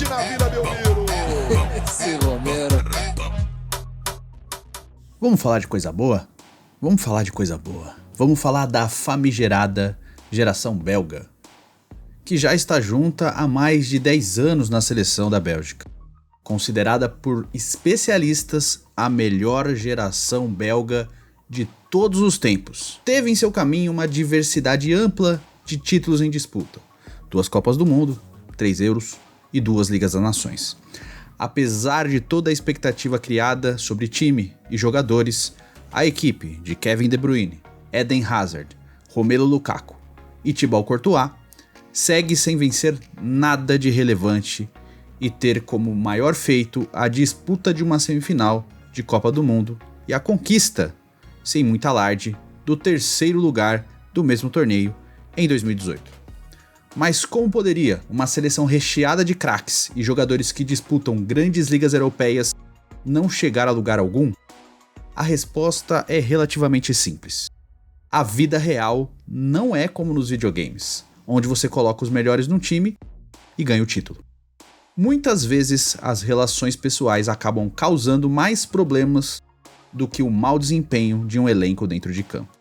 na Vila Belmiro. Esse Romero. Vamos falar de coisa boa? Vamos falar de coisa boa. Vamos falar da famigerada geração belga, que já está junta há mais de 10 anos na seleção da Bélgica. Considerada por especialistas a melhor geração belga de todos os tempos. Teve em seu caminho uma diversidade ampla de títulos em disputa. 2 Copas do Mundo, 3 Euros e 2 Ligas das Nações. Apesar de toda a expectativa criada sobre time e jogadores, a equipe de Kevin De Bruyne, Eden Hazard, Romelu Lukaku e Thibaut Courtois segue sem vencer nada de relevante e ter como maior feito a disputa de uma semifinal de Copa do Mundo e a conquista, sem muito alarde, do 3º lugar do mesmo torneio em 2018. Mas como poderia uma seleção recheada de craques e jogadores que disputam grandes ligas europeias não chegar a lugar algum? A resposta é relativamente simples. A vida real não é como nos videogames, onde você coloca os melhores num time e ganha o título. Muitas vezes as relações pessoais acabam causando mais problemas do que o mau desempenho de um elenco dentro de campo.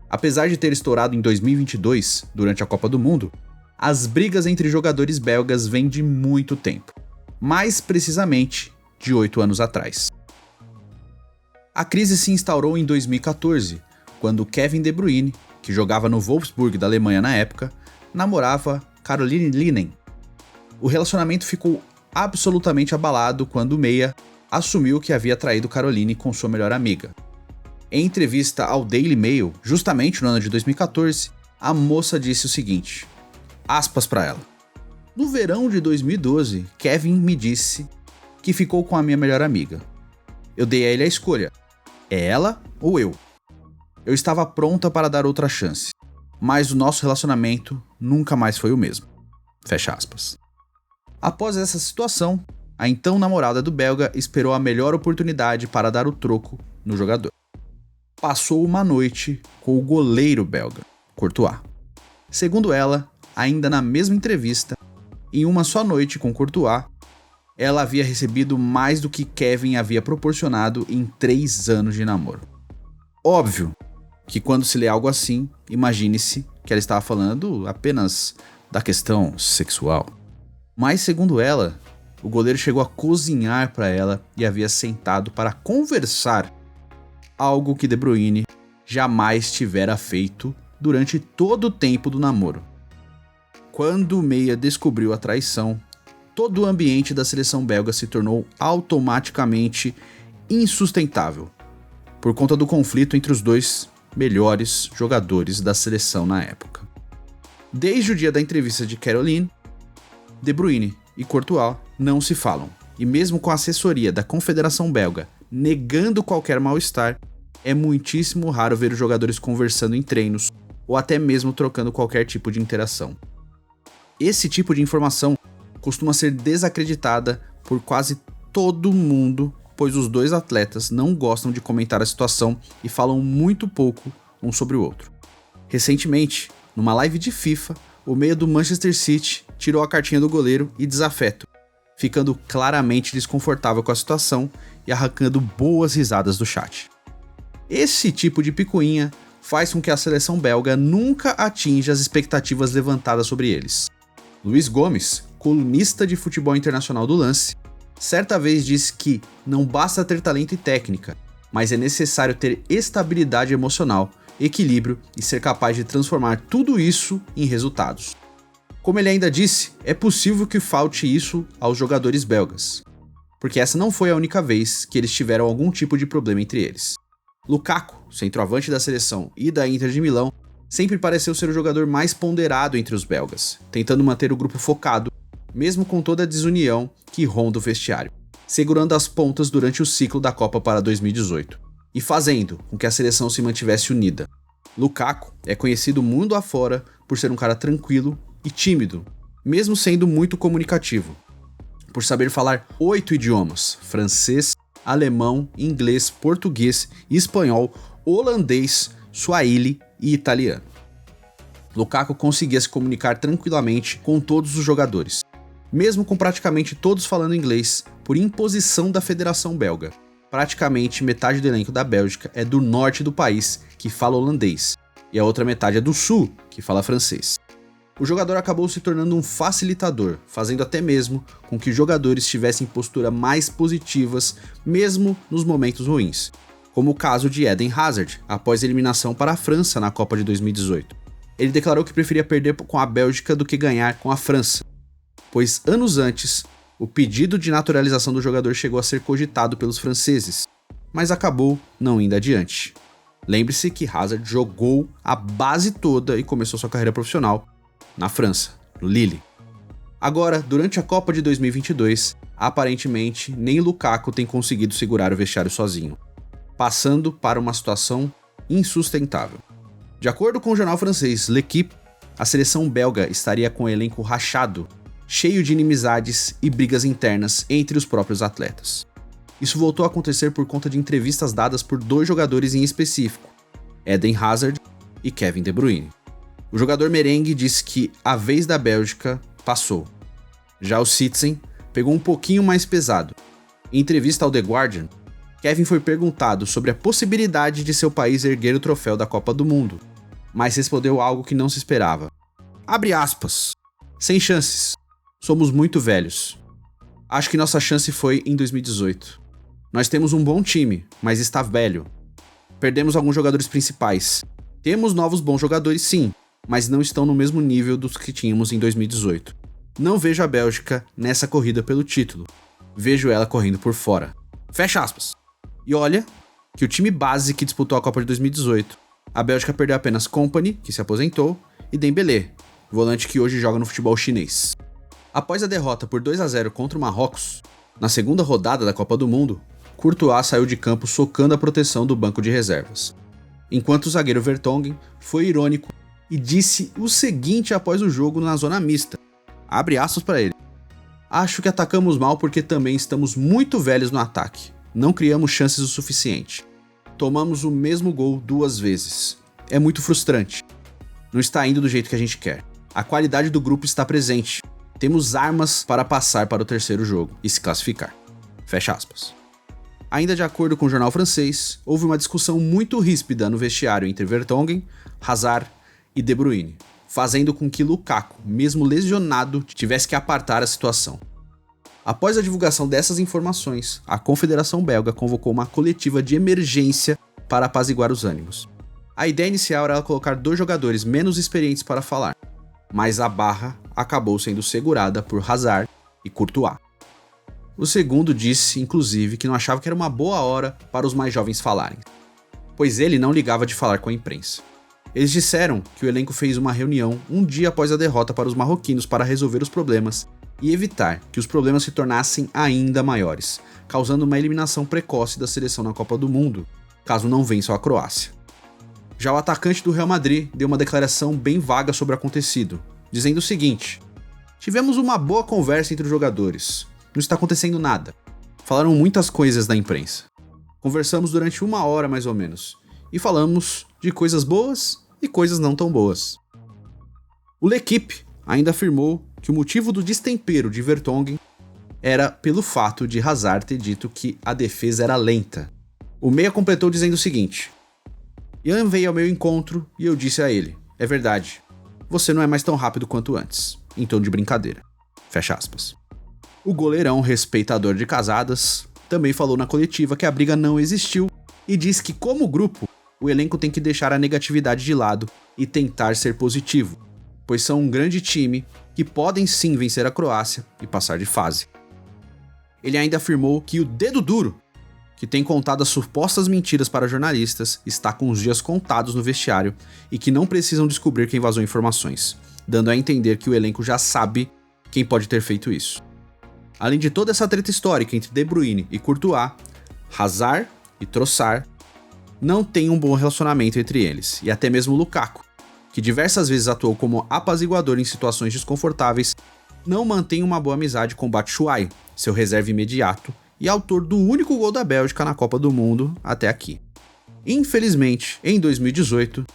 Apesar de ter estourado em 2022, durante a Copa do Mundo, as brigas entre jogadores belgas vêm de muito tempo, mais precisamente de 8 anos atrás. A crise se instaurou em 2014, quando Kevin De Bruyne, que jogava no Wolfsburg da Alemanha na época, namorava Caroline Linnen. O relacionamento ficou absolutamente abalado quando o meia assumiu que havia traído Caroline com sua melhor amiga. Em entrevista ao Daily Mail, justamente no ano de 2014, a moça disse o seguinte, aspas para ela: "No verão de 2012, Kevin me disse que ficou com a minha melhor amiga. Eu dei a ele a escolha, é ela ou eu. Eu estava pronta para dar outra chance, mas o nosso relacionamento nunca mais foi o mesmo." Fecha aspas. Após essa situação, a então namorada do belga esperou a melhor oportunidade para dar o troco no jogador. Passou uma noite com o goleiro belga, Courtois. Segundo ela, ainda na mesma entrevista, em uma só noite com Courtois, ela havia recebido mais do que Kevin havia proporcionado em 3 anos de namoro. Óbvio que quando se lê algo assim, imagine-se que ela estava falando apenas da questão sexual. Mas segundo ela, o goleiro chegou a cozinhar para ela e havia sentado para conversar, algo que De Bruyne jamais tivera feito durante todo o tempo do namoro. Quando o meia descobriu a traição, todo o ambiente da seleção belga se tornou automaticamente insustentável, por conta do conflito entre os 2 melhores jogadores da seleção na época. Desde o dia da entrevista de Caroline, De Bruyne e Courtois não se falam, e mesmo com a assessoria da Confederação Belga negando qualquer mal-estar, é muitíssimo raro ver os jogadores conversando em treinos ou até mesmo trocando qualquer tipo de interação. Esse tipo de informação costuma ser desacreditada por quase todo mundo, pois os 2 atletas não gostam de comentar a situação e falam muito pouco um sobre o outro. Recentemente, numa live de FIFA, o meia do Manchester City tirou a cartinha do goleiro e desafeto, ficando claramente desconfortável com a situação e arrancando boas risadas do chat. Esse tipo de picuinha faz com que a seleção belga nunca atinja as expectativas levantadas sobre eles. Luiz Gomes, colunista de futebol internacional do Lance, certa vez disse que não basta ter talento e técnica, mas é necessário ter estabilidade emocional, equilíbrio e ser capaz de transformar tudo isso em resultados. Como ele ainda disse, é possível que falte isso aos jogadores belgas, porque essa não foi a única vez que eles tiveram algum tipo de problema entre eles. Lukaku, centroavante da seleção e da Inter de Milão, sempre pareceu ser o jogador mais ponderado entre os belgas, tentando manter o grupo focado, mesmo com toda a desunião que ronda o vestiário, segurando as pontas durante o ciclo da Copa para 2018, e fazendo com que a seleção se mantivesse unida. Lukaku é conhecido mundo afora por ser um cara tranquilo e tímido, mesmo sendo muito comunicativo, por saber falar 8 idiomas: francês, alemão, inglês, português, espanhol, holandês, suahili e italiano. Lukaku conseguia se comunicar tranquilamente com todos os jogadores, mesmo com praticamente todos falando inglês, por imposição da Federação Belga. Praticamente metade do elenco da Bélgica é do norte do país, que fala holandês, e a outra metade é do sul, que fala francês. O jogador acabou se tornando um facilitador, fazendo até mesmo com que os jogadores tivessem postura mais positivas, mesmo nos momentos ruins, como o caso de Eden Hazard, após a eliminação para a França na Copa de 2018. Ele declarou que preferia perder com a Bélgica do que ganhar com a França, pois anos antes, o pedido de naturalização do jogador chegou a ser cogitado pelos franceses, mas acabou não indo adiante. Lembre-se que Hazard jogou a base toda e começou sua carreira profissional na França, no Lille. Agora, durante a Copa de 2022, aparentemente nem Lukaku tem conseguido segurar o vestiário sozinho, passando para uma situação insustentável. De acordo com o jornal francês L'Équipe, a seleção belga estaria com o elenco rachado, cheio de inimizades e brigas internas entre os próprios atletas. Isso voltou a acontecer por conta de entrevistas dadas por dois jogadores em específico, Eden Hazard e Kevin De Bruyne. O jogador merengue disse que a vez da Bélgica passou. Já o Citizen pegou um pouquinho mais pesado. Em entrevista ao The Guardian, Kevin foi perguntado sobre a possibilidade de seu país erguer o troféu da Copa do Mundo, mas respondeu algo que não se esperava. Abre aspas. Sem chances. Somos muito velhos. Acho que nossa chance foi em 2018. Nós temos um bom time, mas está velho. Perdemos alguns jogadores principais. Temos novos bons jogadores sim, mas não estão no mesmo nível dos que tínhamos em 2018. Não vejo a Bélgica nessa corrida pelo título. Vejo ela correndo por fora. Fecha aspas. E olha que o time base que disputou a Copa de 2018, a Bélgica perdeu apenas Kompany, que se aposentou, e Dembélé, volante que hoje joga no futebol chinês. Após a derrota por 2-0 contra o Marrocos, na segunda rodada da Copa do Mundo, Courtois saiu de campo socando a proteção do banco de reservas. Enquanto o zagueiro Vertonghen foi irônico e disse o seguinte após o jogo na zona mista. Abre aspas para ele. Acho que atacamos mal porque também estamos muito velhos no ataque. Não criamos chances o suficiente. Tomamos o mesmo gol 2 vezes. É muito frustrante. Não está indo do jeito que a gente quer. A qualidade do grupo está presente. Temos armas para passar para o terceiro jogo e se classificar. Fecha aspas. Ainda de acordo com o jornal francês, houve uma discussão muito ríspida no vestiário entre Vertonghen, Hazard e De Bruyne, fazendo com que Lukaku, mesmo lesionado, tivesse que apartar a situação. Após a divulgação dessas informações, a Confederação Belga convocou uma coletiva de emergência para apaziguar os ânimos. A ideia inicial era colocar 2 jogadores menos experientes para falar, mas a barra acabou sendo segurada por Hazard e Courtois. O segundo disse, inclusive, que não achava que era uma boa hora para os mais jovens falarem, pois ele não ligava de falar com a imprensa. Eles disseram que o elenco fez uma reunião um dia após a derrota para os marroquinos para resolver os problemas e evitar que os problemas se tornassem ainda maiores, causando uma eliminação precoce da seleção na Copa do Mundo, caso não vençam a Croácia. Já o atacante do Real Madrid deu uma declaração bem vaga sobre o acontecido, dizendo o seguinte: tivemos uma boa conversa entre os jogadores, não está acontecendo nada. Falaram muitas coisas na imprensa. Conversamos durante 1 hora mais ou menos, e falamos de coisas boas e coisas não tão boas. O L'Équipe ainda afirmou que o motivo do destempero de Vertonghen era pelo fato de Hazard ter dito que a defesa era lenta. O meia completou dizendo o seguinte: Ian veio ao meu encontro e eu disse a ele, é verdade, você não é mais tão rápido quanto antes, em tom de brincadeira. Fecha aspas. O goleirão respeitador de casadas também falou na coletiva que a briga não existiu e disse que, como grupo, o elenco tem que deixar a negatividade de lado e tentar ser positivo, pois são um grande time que podem sim vencer a Croácia e passar de fase. Ele ainda afirmou que o dedo duro, que tem contado as supostas mentiras para jornalistas, está com os dias contados no vestiário e que não precisam descobrir quem vazou informações, dando a entender que o elenco já sabe quem pode ter feito isso. Além de toda essa treta histórica entre De Bruyne e Courtois, Hazard e Trossard não tem um bom relacionamento entre eles, e até mesmo Lukaku, que diversas vezes atuou como apaziguador em situações desconfortáveis, não mantém uma boa amizade com Batshuayi, seu reserva imediato e autor do único gol da Bélgica na Copa do Mundo até aqui. Infelizmente, em 2018,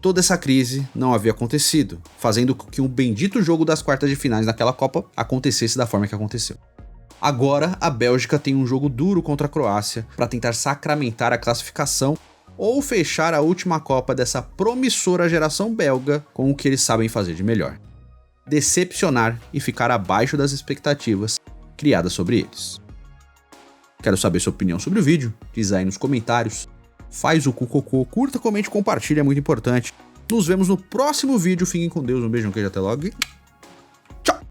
toda essa crise não havia acontecido, fazendo com que um bendito jogo das quartas de finais naquela Copa acontecesse da forma que aconteceu. Agora, a Bélgica tem um jogo duro contra a Croácia para tentar sacramentar a classificação ou fechar a última Copa dessa promissora geração belga com o que eles sabem fazer de melhor: decepcionar e ficar abaixo das expectativas criadas sobre eles. Quero saber sua opinião sobre o vídeo, diz aí nos comentários. Faz o cu cocô, curta, comente, compartilha, é muito importante. Nos vemos no próximo vídeo, fiquem com Deus, um beijo, um queijo, até logo e